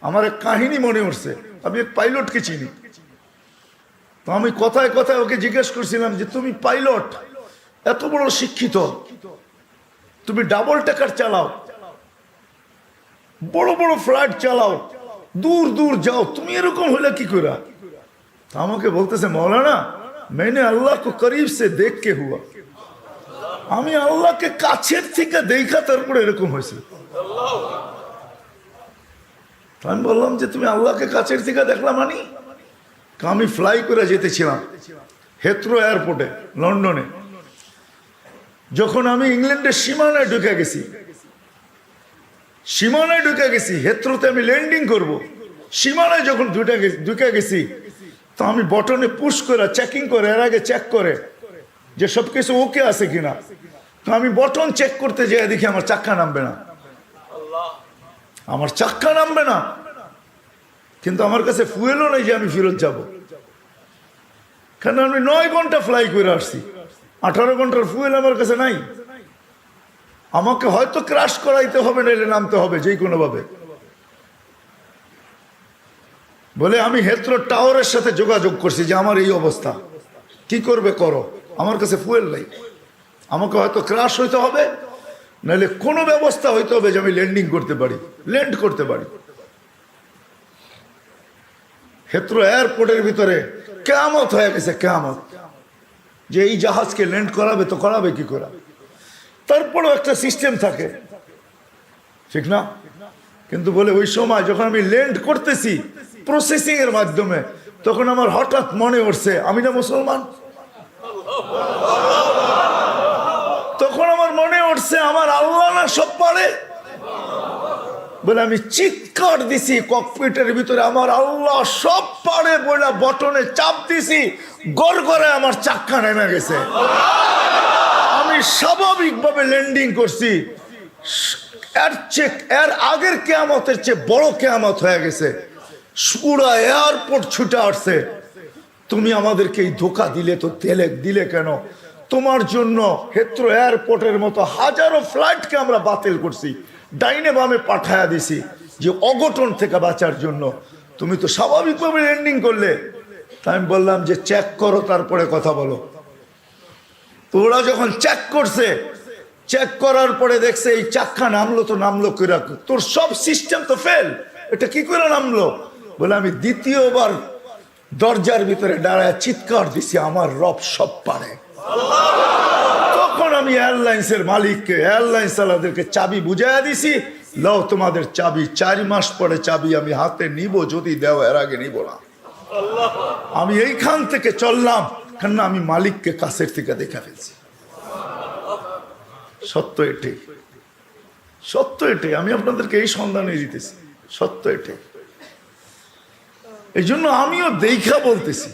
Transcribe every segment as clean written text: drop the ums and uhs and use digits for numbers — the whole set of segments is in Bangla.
আমার এক কাহিনী মনে উঠছে, আমি এক পাইলটকে চিনি। তো আমি কথায় কথায় ওকে জিজ্ঞেস করছিলাম যে তুমি পাইলট, এত বড় শিক্ষিত, তুমি ডাবল টেকার চালাও, বড় বড় ফ্লাইট চালাও, দূর দূর যাও, তুমি এরকম হলে কি করে? আমাকে বলতেছে মৌলানা मैंने अल्लाह को करीब से देख के हुआ, আমি আল্লাহকে কাছের থেকে দেখা তারপরে এরকম হয়েছে। আমি বললাম যে তুমি আল্লাহকে কাছের থেকে দেখলাম মানি? আমি ফ্লাই করে যেতেছিলাম হেথ্রো এয়ারপোর্টে লন্ডনে। যখন আমি ইংল্যান্ডের সীমানায় ঢুকে গেছি, হেথ্রোতে আমি ল্যান্ডিং করব, সীমানায় যখন ঢুকে গেছি, তো আমি বটনে পুশ করে চেকিং করে, এর আগে চেক করে যে সবকিছু ওকে আছে কিনা। তো আমি বটন চেক করতে যেয়ে দেখি আমার চাক্কা নামবে না, কিন্তু আমার কাছে ফুয়েলও নাই যে আমি ফেরত যাব, কারণ আমি 9 ঘন্টা ফ্লাই করে আসছি, 18 ঘন্টার ফুয়েল আমার কাছে নাই। আমাকে হয়তো ক্রাশ করাইতে হবে, নাইলে নামতে হবে যে কোনো ভাবে। বলে আমি হেথ্রো টাওয়ারের সাথে যোগাযোগ করছি যে আমার এই অবস্থা, কি করবে করো, আমার কাছে ফুয়েল নাই, আমাকে হয়তো ক্রাশ হইতে হবে, নাহলে কোনো ব্যবস্থা হইতে হবে যে আমি ল্যান্ড করতে পারি। হেথ্রো এয়ারপোর্টের ভিতরে কিয়ামত হয়ে গেছে, কিয়ামত, যে এই জাহাজকে ল্যান্ড করাবে তো করাবে কি করে। তারপরেও একটা সিস্টেম থাকে, ঠিক না? কিন্তু বলে ওই সময় যখন আমি ল্যান্ড করতেছি প্রসেসিং এর মাধ্যমে, তখন আমার হঠাৎ মনে উঠছে আমি না মুসলমান। তখন আমার মনে উঠছে আমার আল্লাহ না সব পারে। বলে আমি চিৎকার দিছি ককপিটের ভিতরে, আমার আল্লাহ সব পারে বলে বটনে চাপ দিছি, গড়গড়ে আমার চাক্কা নেমে গেছে। আমি স্বাভাবিকভাবে ল্যান্ডিং করছি, এর আগের কিয়ামতের চেয়ে বড় কিয়ামত হয়ে গেছে। পুরা এয়ারপোর্ট ছুটে আসছে, তুমি আমাদেরকে এই ধোকা দিলে তো দিলে কেন? তোমার জন্য হেথ্রো এয়ারপোর্টের মতো হাজারো ফ্লাইটকে আমরা বাতিল করছি, ডাইনে বামে পাঠায়া দিছি যে অঘটন থেকে বাঁচার জন্য। তুমি তো স্বাভাবিকভাবে ল্যান্ডিং করলে। তাই আমি বললাম যে চেক করো, তারপরে কথা বলো। তো ওরা যখন চেক করছে, চেক করার পরে দেখছে এই চাক্কা নামলো তো নামলো করে, তোর সব সিস্টেম তো ফেল, এটা কি করে নামলো? বলে আমি দ্বিতীয়বার দরজার ভিতরে দাঁড়ায় চিৎকার দিছি আমার রব সব পারে। তখন আমি এয়ারলাইন্সের মালিককে, এয়ারলাইন্স চালাদেরকে চাবি বুঝাইয়া দিছি, লও তোমাদের চাবি, 4 মাস পরে চাবি আমি হাতে নিব, যদি দেও, এর আগে নিব না। আমি এইখান থেকে চললাম, কেন আমি মালিককে কাছের থেকে দেখা ফেলছি। সত্য এটাই, আমি আপনাদেরকে এই সন্ধানে দিতেছি, সত্য এটাই। এই জন্য আমিও দেখা বলতেছি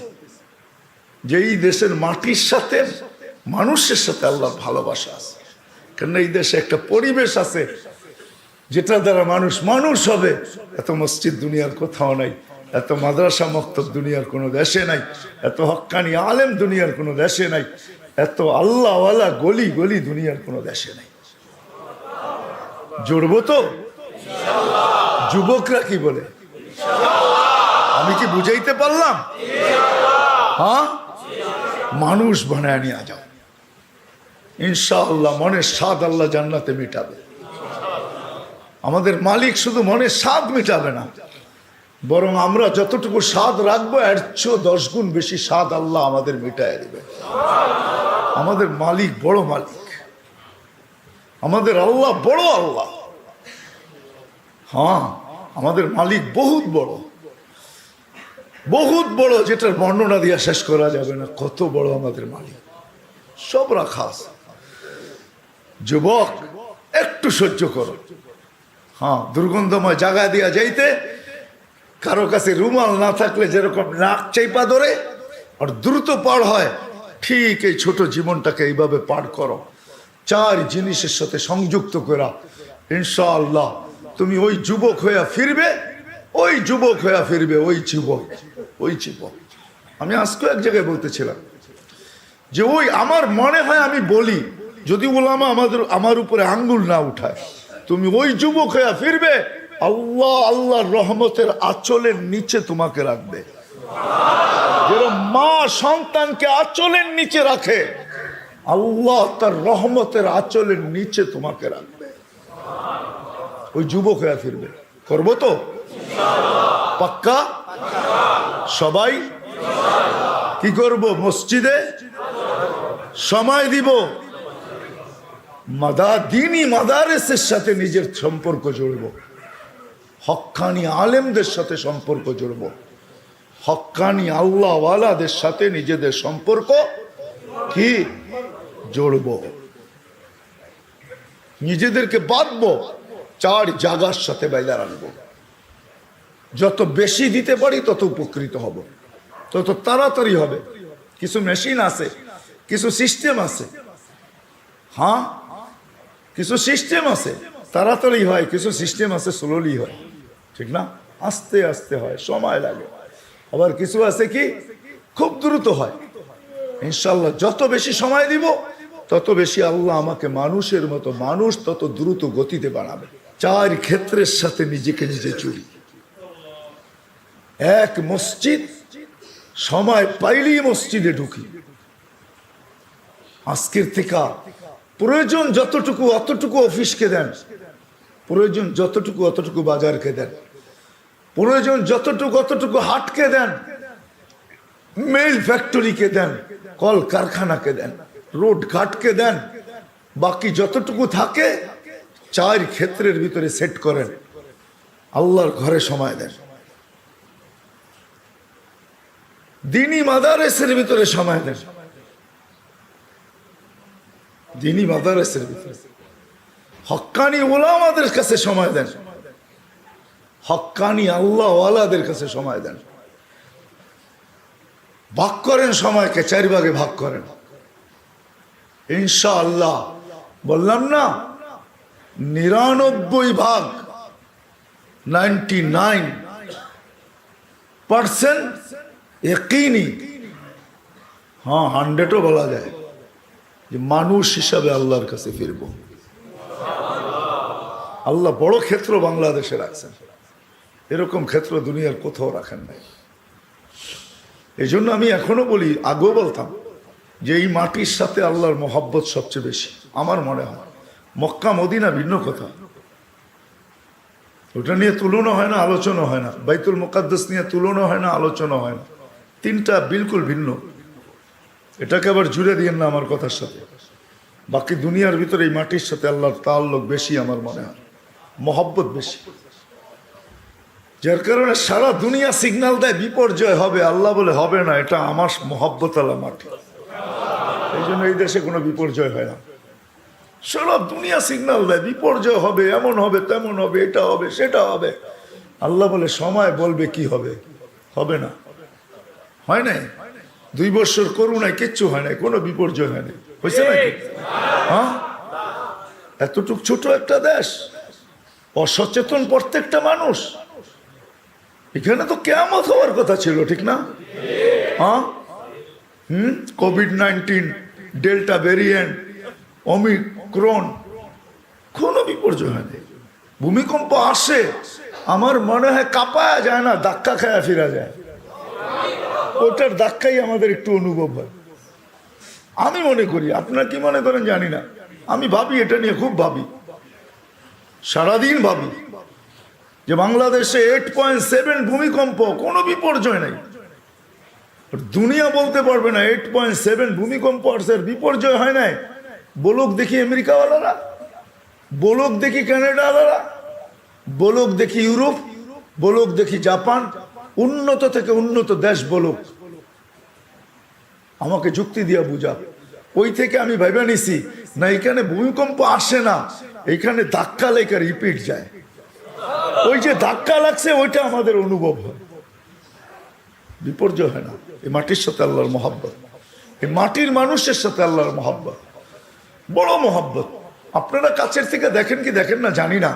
যে এই দেশের মাটির সাথে, মানুষের সাথে আল্লাহর ভালোবাসা আছে। কেন এই দেশে একটা পরিবেশ আছে যেটা দ্বারা মানুষ হবে। এত মসজিদ দুনিয়ার কোথাও নাই, এত মাদ্রাসা মক্তব দুনিয়ার কোনো দেশে নাই, এত হক্কানি আলেম দুনিয়ার কোনো দেশে নাই, এত আল্লাহওয়ালা গলি গলি দুনিয়ার কোনো দেশে নাই। জড়বো তো? যুবকরা কি বলে? আমি কি বুঝাইতে পারলাম? হ্যাঁ, মানুষ বানায় নিয়ে যাও ইনশাআল্লাহ। মনের স্বাদ আল্লাহ জান্নাতে মিটাবে। আমাদের মালিক শুধু মনের স্বাদ মিটাবে না, বরং আমরা যতটুকু স্বাদ রাখবো এর চেয়ে 10 গুণ বেশি স্বাদ আল্লাহ আমাদের মিটায় দিবে। আমাদের মালিক বড় মালিক, আমাদের আল্লাহ বড় আল্লাহ। হ্যাঁ, আমাদের মালিক বহুত বড়, যেটার বর্ণনা দিয়া শেষ করা যাবে না। কত বড় আমাদের মালিক, সব রাখা আছে। যুবক একটু সহ্য করো। হ্যাঁ, দুর্গন্ধময় জায়গা দিয়া যাইতে কারো কাছে রুমাল না থাকলে যেরকম নাক চাইপা ধরে আর দ্রুত পার হয়, ঠিক এই ছোট জীবনটাকে এইভাবে পার করো। 4 জিনিসের সাথে সংযুক্ত করা, ইনশাআল্লাহ তুমি ওই যুবক হইয়া ফিরবে। ওই যুবক আমি আজকে এক জায়গায় বলতেছিলাম যে আমার মনে হয়, আমি বলি যদি ওলামা আমার উপরে আঙ্গুল না উঠায়, তুমি ওই যুবক হইয়া ফিরবে আল্লাহ আল্লাহর রহমতের আঁচলের নিচে তোমাকে রাখবে। যেরকম মা সন্তানকে আঁচলের নিচে রাখে, আল্লাহ তার রহমতের আঁচলের নিচে তোমাকে রাখবে। ওই যুবক হয়ে ফিরবে। করবো তো পাক্কা? সবাই কি করব? মসজিদে সময় দিব, দিনী মাদারেসের সাথে নিজের সম্পর্ক জুড়ব, হক্কানি আলেমদের সাথে সম্পর্ক জুড়ব, হক্কানি আল্লাহওয়ালাদের সাথে নিজেদের সম্পর্ক কি জুড়ব, নিজেদেরকে বাঁধবো, চার জায়গার সাথে বাইরে রাখবো। যত বেশি দিতে পারি তত উপকৃত হব, তত তাড়াতাড়ি হবে। কিছু মেশিন আছে, কিছু সিস্টেম আছে, হ্যাঁ কিছু সিস্টেম আছে তাড়াতাড়ি হয়, কিছু সিস্টেম আছে স্লোলি হয়, ঠিক না? আস্তে আস্তে হয়, সময় লাগে। আবার কিছু আছে কি খুব দ্রুত হয়। ইনশাল্লাহ যত বেশি সময় দিব তত বেশি আল্লাহ আমাকে মানুষের মতো, মানুষ তত দ্রুত গতিতে বাড়াবে। চার ক্ষেত্রের সাথে নিজেকে নিজে চুরি। এক, মসজিদ, সময় পাইলেই মসজিদে ঢুকি। আজকের থেকে প্রয়োজন যতটুকু অতটুকু অফিসকে দেন, প্রয়োজন যতটুকু অতটুকু বাজারকে দেন, প্রয়োজন যতটুকু অতটুকু হাটকে দেন, মেল ফ্যাক্টরিকে দেন, কল কারখানাকে দেন, রোড ঘাটকে দেন। বাকি যতটুকু থাকে চার ক্ষেত্রের ভিতরে সেট করেন, আল্লাহর ঘরে সময় দেন, দিনী মাদারেসের ভিতরে সময় দেন, দিনী মাদারেসের ভিতরে হক্কানি ওলামাদের কাছে সময় দেন, হক্কানি আল্লাহওয়ালাদের কাছে সময় দেন। ভাগ করেন সময়কে, 4 ভাগে ভাগ করেন। ইনশাআল্লাহ বললাম না, 99 ভাগ 99% ইয়াকিনি, হ্যাঁ 100ও বলা যায় যে মানুষ হিসাবে আল্লাহর কাছে ফিরব। আল্লাহ বড় ক্ষেত্র বাংলাদেশে রাখছেন, এরকম ক্ষেত্র দুনিয়ার কোথাও রাখেন নাই। এই জন্য আমি এখনো বলি, আগেও বলতাম যে এই মাটির সাথে আল্লাহর মহব্বত সবচেয়ে বেশি আমার মনে হয়। মক্কা মদিনা ভিন্ন কথা, ওটা নিয়ে তুলনা হয় না, আলোচনা হয় না। বাইতুল মুকাদ্দাস নিয়ে তুলনা হয় না, আলোচনা হয় না। তিনটা বিলকুল ভিন্ন। এটাকে আবার জুড়ে দিয়েন না আমার কথার সাথে। বাকি দুনিয়ার ভিতরে এই মাটির সাথে আল্লাহর তাআল্লুক বেশি আমার মনে হয়, মহব্বত বেশি। যার কারণে সারা দুনিয়া সিগন্যাল দেয় বিপর্যয় হবে, আল্লাহ বলে হবে না, এটা আমার মহব্বত আল্লাহ মাটি। এই জন্য এই দেশে কোনো বিপর্যয় হয় না। সারা দুনিয়া সিগন্যাল দেয় বিপর্যয় হবে, এমন হবে, তেমন হবে, এটা হবে, সেটা হবে। আল্লাহ বলে সময় বলবে কি হবে, হবে না। হয় নাই 2 বছর করোনায় কিচ্ছু হয় নাই, কোনো বিপর্যয় হয় নাই, হয়েছে নাকি? হ্যাঁ, এতটুক ছোট একটা দেশ, অসচেতন প্রত্যেকটা মানুষ। এখানে তো কিয়ামত হওয়ার কথা ছিল, ঠিক না? হ্যাঁ, কোভিড-19, ডেল্টা ভেরিয়েন্ট, ওমিক্রন, কোনো বিপর্যয় হয়নি। ভূমিকম্প আসে, আমার মনে হয় কাঁপায়া যায় না, ধাক্কা খায়া ফিরা যায়। ওটার ধাক্কাই আমাদের একটু অনুভব হয়, আমি মনে করি। আপনারা কি মনে করেন জানি না, আমি ভাবি, এটা নিয়ে খুব ভাবি, সারাদিন ভাবি যে বাংলাদেশে 8.7 ভূমিকম্প, কোনো বিপর্যয় নাই। দুনিয়া বলতে পারবে না 8.7 ভূমিকম্প আসছে, বিপর্যয় হয় নাই। বলুক দেখি আমেরিকাওয়ালারা, বলুক দেখি কানাডাওয়ালারা, বলুক দেখি ইউরোপ, বলুক দেখি জাপান, উন্নত থেকে উন্নত দেশ বলুক, আমাকে যুক্তি দিয়া বুঝা। ওই থেকে আমি ভাইবা নিছি না, এখানে ভূমিকম্প আসে না, এখানে ধাক্কা লেখা রিপিট যায়। ওই যে ধাক্কা লাগছে ওইটা আমাদের অনুভব হয়, বিপর্যয় হয় না। এই মাটির সাথে আল্লাহর মহব্বত, এই মাটির মানুষের সাথে আল্লাহর মহব্বত, বড় মহব্বত। আপনারা কাছের থেকে দেখেন কি দেখেন না জানি না,